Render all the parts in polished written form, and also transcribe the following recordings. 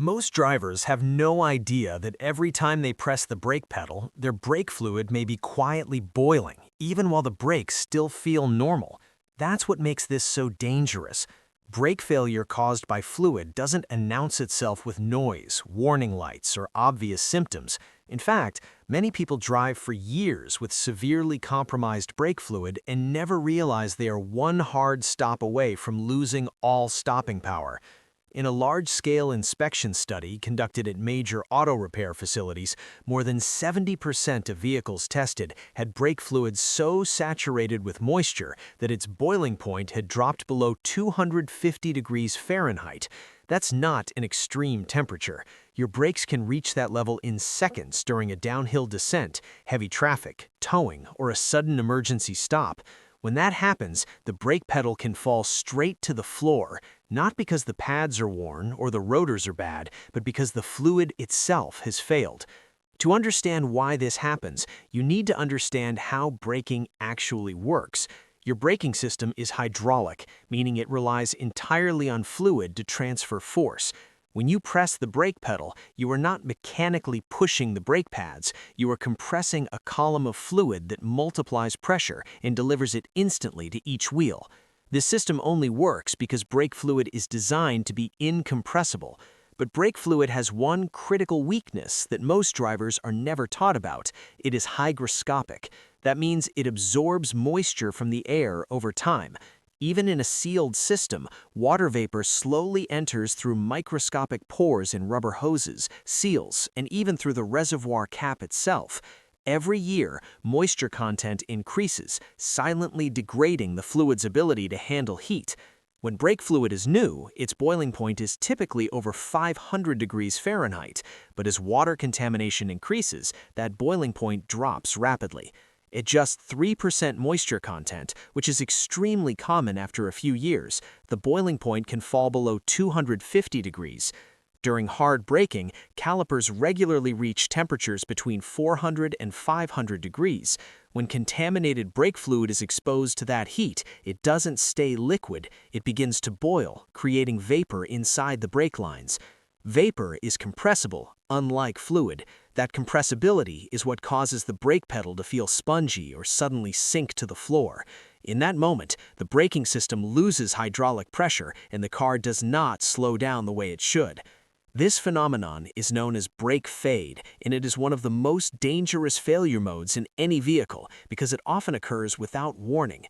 Most drivers have no idea that every time they press the brake pedal, their brake fluid may be quietly boiling, even while the brakes still feel normal. That's what makes this so dangerous. Brake failure caused by fluid doesn't announce itself with noise, warning lights, or obvious symptoms. In fact, many people drive for years with severely compromised brake fluid and never realize they are one hard stop away from losing all stopping power. In a large-scale inspection study conducted at major auto repair facilities, more than 70% of vehicles tested had brake fluid so saturated with moisture that its boiling point had dropped below 250 degrees Fahrenheit. That's not an extreme temperature. Your brakes can reach that level in seconds during a downhill descent, heavy traffic, towing, or a sudden emergency stop. When that happens, the brake pedal can fall straight to the floor, not because the pads are worn or the rotors are bad, but because the fluid itself has failed. To understand why this happens, you need to understand how braking actually works. Your braking system is hydraulic, meaning it relies entirely on fluid to transfer force. When you press the brake pedal, you are not mechanically pushing the brake pads, you are compressing a column of fluid that multiplies pressure and delivers it instantly to each wheel. This system only works because brake fluid is designed to be incompressible. But brake fluid has one critical weakness that most drivers are never taught about. It is hygroscopic. That means it absorbs moisture from the air over time. Even in a sealed system, water vapor slowly enters through microscopic pores in rubber hoses, seals, and even through the reservoir cap itself. Every year, moisture content increases, silently degrading the fluid's ability to handle heat. When brake fluid is new, its boiling point is typically over 500 degrees Fahrenheit, but as water contamination increases, that boiling point drops rapidly. At just 3% moisture content, which is extremely common after a few years, the boiling point can fall below 250 degrees. During hard braking, calipers regularly reach temperatures between 400 and 500 degrees. When contaminated brake fluid is exposed to that heat, it doesn't stay liquid, it begins to boil, creating vapor inside the brake lines. Vapor is compressible, unlike fluid. That compressibility is what causes the brake pedal to feel spongy or suddenly sink to the floor. In that moment, the braking system loses hydraulic pressure and the car does not slow down the way it should. This phenomenon is known as brake fade, and it is one of the most dangerous failure modes in any vehicle because it often occurs without warning.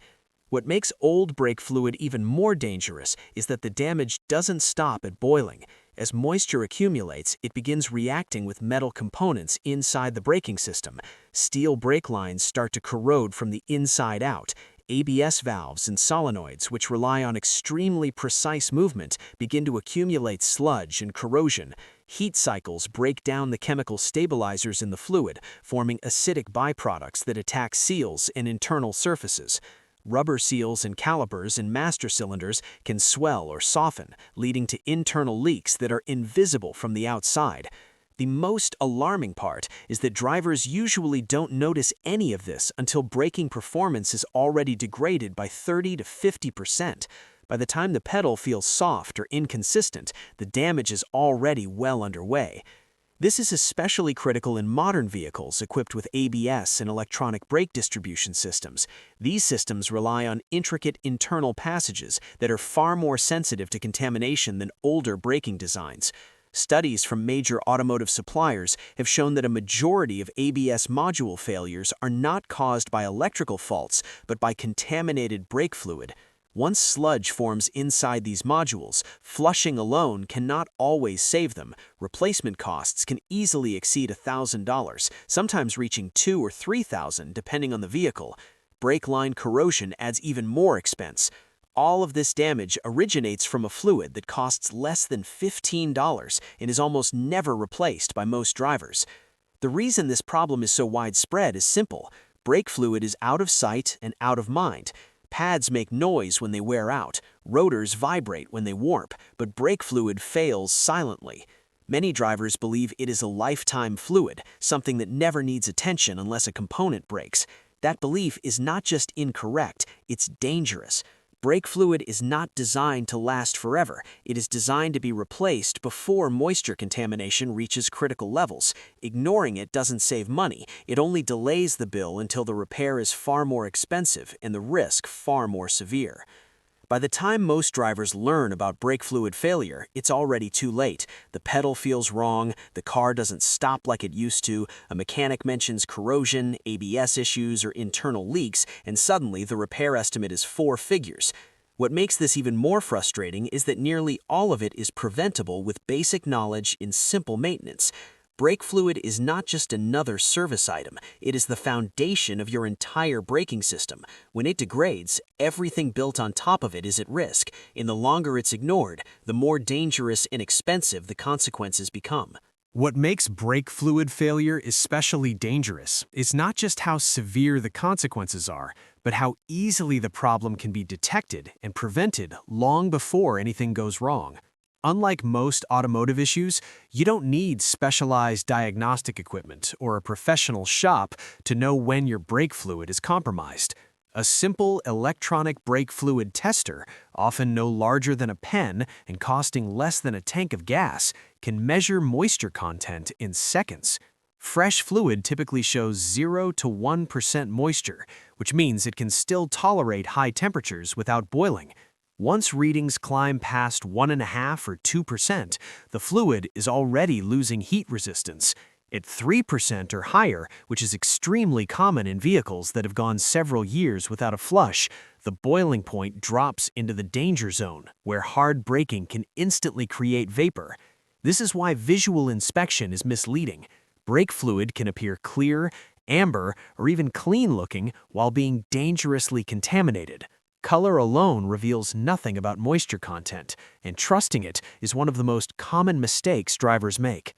What makes old brake fluid even more dangerous is that the damage doesn't stop at boiling. As moisture accumulates, it begins reacting with metal components inside the braking system. Steel brake lines start to corrode from the inside out. ABS valves and solenoids, which rely on extremely precise movement, begin to accumulate sludge and corrosion. Heat cycles break down the chemical stabilizers in the fluid, forming acidic byproducts that attack seals and internal surfaces. Rubber seals and calipers in master cylinders can swell or soften, leading to internal leaks that are invisible from the outside. The most alarming part is that drivers usually don't notice any of this until braking performance is already degraded by 30 to 50%. By the time the pedal feels soft or inconsistent, the damage is already well underway. This is especially critical in modern vehicles equipped with ABS and electronic brake distribution systems. These systems rely on intricate internal passages that are far more sensitive to contamination than older braking designs. Studies from major automotive suppliers have shown that a majority of ABS module failures are not caused by electrical faults, but by contaminated brake fluid. Once sludge forms inside these modules, flushing alone cannot always save them. Replacement costs can easily exceed $1,000, sometimes reaching $2,000 or $3,000 depending on the vehicle. Brake line corrosion adds even more expense. All of this damage originates from a fluid that costs less than $15 and is almost never replaced by most drivers. The reason this problem is so widespread is simple. Brake fluid is out of sight and out of mind. Pads make noise when they wear out, rotors vibrate when they warp, but brake fluid fails silently. Many drivers believe it is a lifetime fluid, something that never needs attention unless a component breaks. That belief is not just incorrect, it's dangerous. Brake fluid is not designed to last forever. It is designed to be replaced before moisture contamination reaches critical levels. Ignoring it doesn't save money. It only delays the bill until the repair is far more expensive and the risk far more severe. By the time most drivers learn about brake fluid failure, it's already too late. The pedal feels wrong, the car doesn't stop like it used to, a mechanic mentions corrosion, ABS issues, or internal leaks, and suddenly the repair estimate is 4 figures. What makes this even more frustrating is that nearly all of it is preventable with basic knowledge in simple maintenance. Brake fluid is not just another service item, it is the foundation of your entire braking system. When it degrades, everything built on top of it is at risk, and the longer it's ignored, the more dangerous and expensive the consequences become. What makes brake fluid failure especially dangerous is not just how severe the consequences are, but how easily the problem can be detected and prevented long before anything goes wrong. Unlike most automotive issues, you don't need specialized diagnostic equipment or a professional shop to know when your brake fluid is compromised. A simple electronic brake fluid tester, often no larger than a pen and costing less than a tank of gas, can measure moisture content in seconds. Fresh fluid typically shows 0 to 1% moisture, which means it can still tolerate high temperatures without boiling. Once readings climb past 1.5 or 2%, the fluid is already losing heat resistance. At 3% or higher, which is extremely common in vehicles that have gone several years without a flush, the boiling point drops into the danger zone, where hard braking can instantly create vapor. This is why visual inspection is misleading. Brake fluid can appear clear, amber, or even clean-looking while being dangerously contaminated. Color alone reveals nothing about moisture content, and trusting it is one of the most common mistakes drivers make.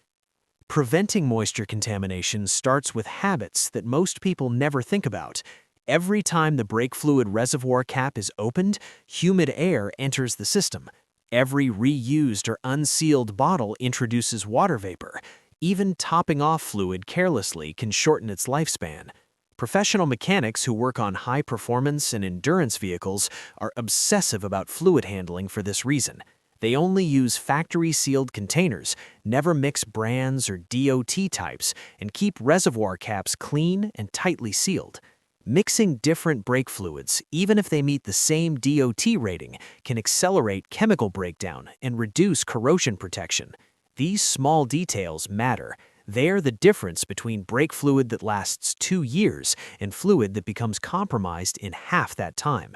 Preventing moisture contamination starts with habits that most people never think about. Every time the brake fluid reservoir cap is opened, humid air enters the system. Every reused or unsealed bottle introduces water vapor. Even topping off fluid carelessly can shorten its lifespan. Professional mechanics who work on high-performance and endurance vehicles are obsessive about fluid handling for this reason. They only use factory-sealed containers, never mix brands or DOT types, and keep reservoir caps clean and tightly sealed. Mixing different brake fluids, even if they meet the same DOT rating, can accelerate chemical breakdown and reduce corrosion protection. These small details matter. They're the difference between brake fluid that lasts 2 years and fluid that becomes compromised in half that time.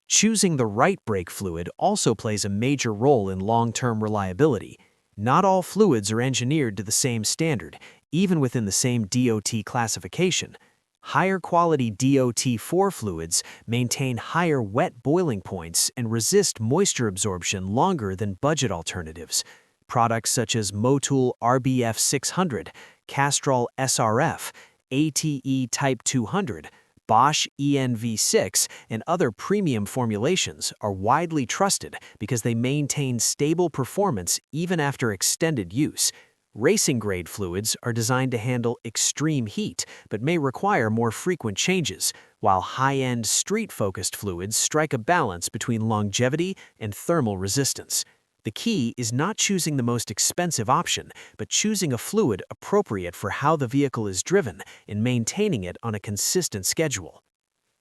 Choosing the right brake fluid also plays a major role in long-term reliability. Not all fluids are engineered to the same standard, even within the same DOT classification. Higher quality DOT-4 fluids maintain higher wet boiling points and resist moisture absorption longer than budget alternatives. Products such as Motul RBF 600, Castrol SRF, ATE Type 200, Bosch ENV6, and other premium formulations are widely trusted because they maintain stable performance even after extended use. Racing-grade fluids are designed to handle extreme heat but may require more frequent changes, while high-end street-focused fluids strike a balance between longevity and thermal resistance. The key is not choosing the most expensive option, but choosing a fluid appropriate for how the vehicle is driven and maintaining it on a consistent schedule.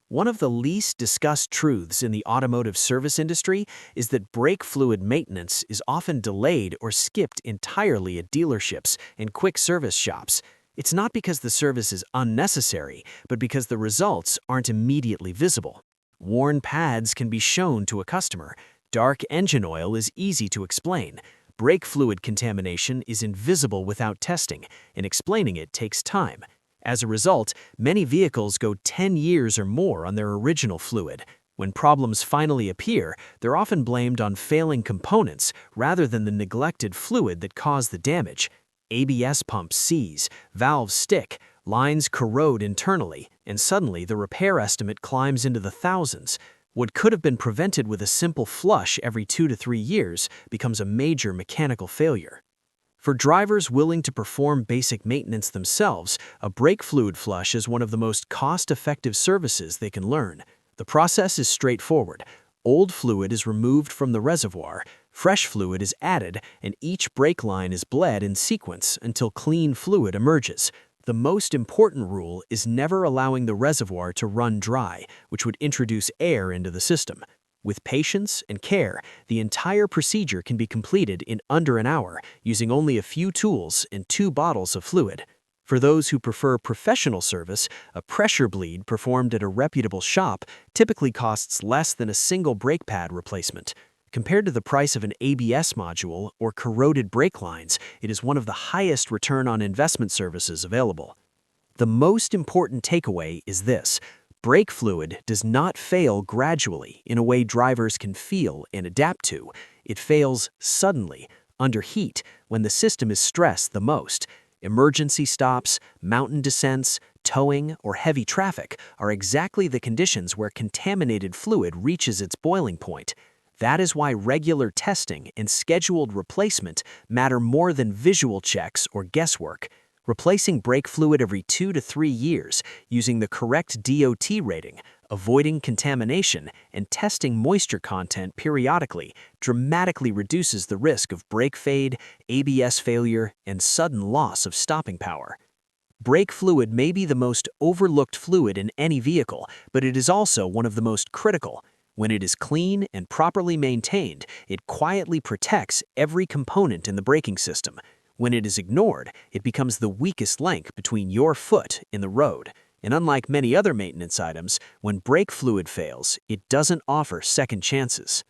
One of the least discussed truths in the automotive service industry is that brake fluid maintenance is often delayed or skipped entirely at dealerships and quick service shops. It's not because the service is unnecessary, but because the results aren't immediately visible. Worn pads can be shown to a customer. Dark engine oil is easy to explain. Brake fluid contamination is invisible without testing, and explaining it takes time. As a result, many vehicles go 10 years or more on their original fluid. When problems finally appear, they're often blamed on failing components rather than the neglected fluid that caused the damage. ABS pumps seize, valves stick, lines corrode internally, and suddenly the repair estimate climbs into the thousands. What could have been prevented with a simple flush every 2 to 3 years becomes a major mechanical failure. For drivers willing to perform basic maintenance themselves, a brake fluid flush is one of the most cost-effective services they can learn. The process is straightforward. Old fluid is removed from the reservoir, fresh fluid is added, and each brake line is bled in sequence until clean fluid emerges. The most important rule is never allowing the reservoir to run dry, which would introduce air into the system. With patience and care, the entire procedure can be completed in under an hour using only a few tools and 2 bottles of fluid. For those who prefer professional service, a pressure bleed performed at a reputable shop typically costs less than a single brake pad replacement. Compared to the price of an ABS module or corroded brake lines, it is one of the highest return on investment services available. The most important takeaway is this: brake fluid does not fail gradually in a way drivers can feel and adapt to. It fails suddenly, under heat, when the system is stressed the most. Emergency stops, mountain descents, towing, or heavy traffic are exactly the conditions where contaminated fluid reaches its boiling point. That is why regular testing and scheduled replacement matter more than visual checks or guesswork. Replacing brake fluid every 2 to 3 years using the correct DOT rating, avoiding contamination, and testing moisture content periodically dramatically reduces the risk of brake fade, ABS failure, and sudden loss of stopping power. Brake fluid may be the most overlooked fluid in any vehicle, but it is also one of the most critical. When it is clean and properly maintained, it quietly protects every component in the braking system. When it is ignored, it becomes the weakest link between your foot in the road. And unlike many other maintenance items, when brake fluid fails, it doesn't offer second chances.